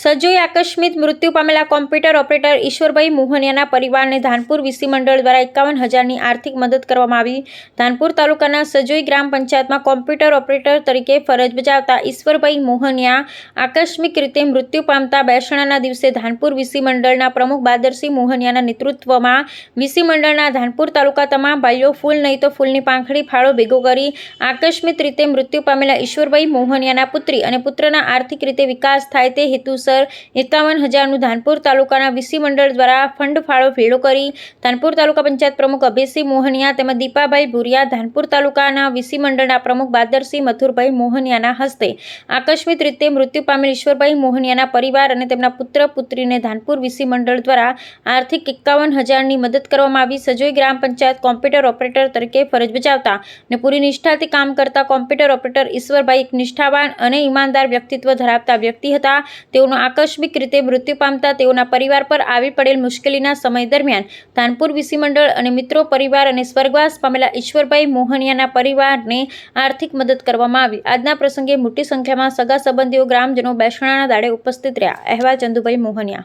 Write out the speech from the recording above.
સજોઈ આકસ્મિક મૃત્યુ પામેલા કોમ્પ્યુટર ઓપરેટર ઈશ્વરભાઈ મોહનિયાના પરિવારને ધાનપુર વીસી મંડળ દ્વારા 51,000ની આર્થિક મદદ કરવામાં આવી। ધાનપુર તાલુકાના સજોઈ ગ્રામ પંચાયતમાં કોમ્પ્યુટર ઓપરેટર તરીકે ફરજ બજાવતા ઈશ્વરભાઈ મોહનિયા આકસ્મિક રીતે મૃત્યુ પામતા બેસણાના દિવસે ધાનપુર વીસી મંડળના પ્રમુખ બાદરસિંહ મોહનિયાના નેતૃત્વમાં વીસી મંડળના ધાનપુર તાલુકા તમામ ભાઈઓ ફૂલ નહીં તો ફૂલની પાંખડી ફાળો ભેગો કરી આકસ્મિક રીતે મૃત્યુ પામેલા ઈશ્વરભાઈ મોહનિયાના પુત્રી અને પુત્રના આર્થિક રીતે વિકાસ થાય તે હેતુસર 51,000નું ધાનપુર તાલુકાના વીસી મંડળ દ્વારા ફંડ ફાળો ભેળો કરી ધાનપુર તાલુકા પંચાયત પ્રમુખ અભયસિંહ મોહનિયા તેમજ દીપાભાઈ ભુરિયા, ધાનપુર તાલુકાના વીસી મંડળના પ્રમુખ બાદરસિંહ મથુરભાઈ મોહનિયાના હસ્તે આકસ્મિક રીતે મૃત્યુ પામેલ ઈશ્વરભાઈ મોહનિયાના પરિવાર અને તેમના પુત્ર પુત્રીને ધાનપુર વીસી મંડળ દ્વારા આર્થિક 51,000ની મદદ કરવામાં આવી। સજોઈ ગ્રામ પંચાયત કોમ્પ્યુટર ઓપરેટર તરીકે ફરજ બજાવતા અને પૂરી નિષ્ઠાથી કામ કરતા કોમ્પ્યુટર ઓપરેટર ઈશ્વરભાઈ એક નિષ્ઠાવાન અને ઈમાનદાર વ્યક્તિત્વ ધરાવતા વ્યક્તિ હતા। તેઓનું આકસ્મિક રીતે મૃત્યુ પામતા તેઓના પરિવાર પર આવી પડેલ મુશ્કેલીના સમય દરમિયાન ધાનપુર વીસી મંડળ અને મિત્રો, પરિવાર અને સ્વર્ગવાસ પામેલા ઈશ્વરભાઈ મોહનિયાના પરિવારને આર્થિક મદદ કરવામાં આવી। આજના પ્રસંગે મોટી સંખ્યામાં સગા સંબંધીઓ, ગ્રામજનો બેસણાના દાડે ઉપસ્થિત રહ્યા। અહેવાલ ચંદુભાઈ મોહનિયા।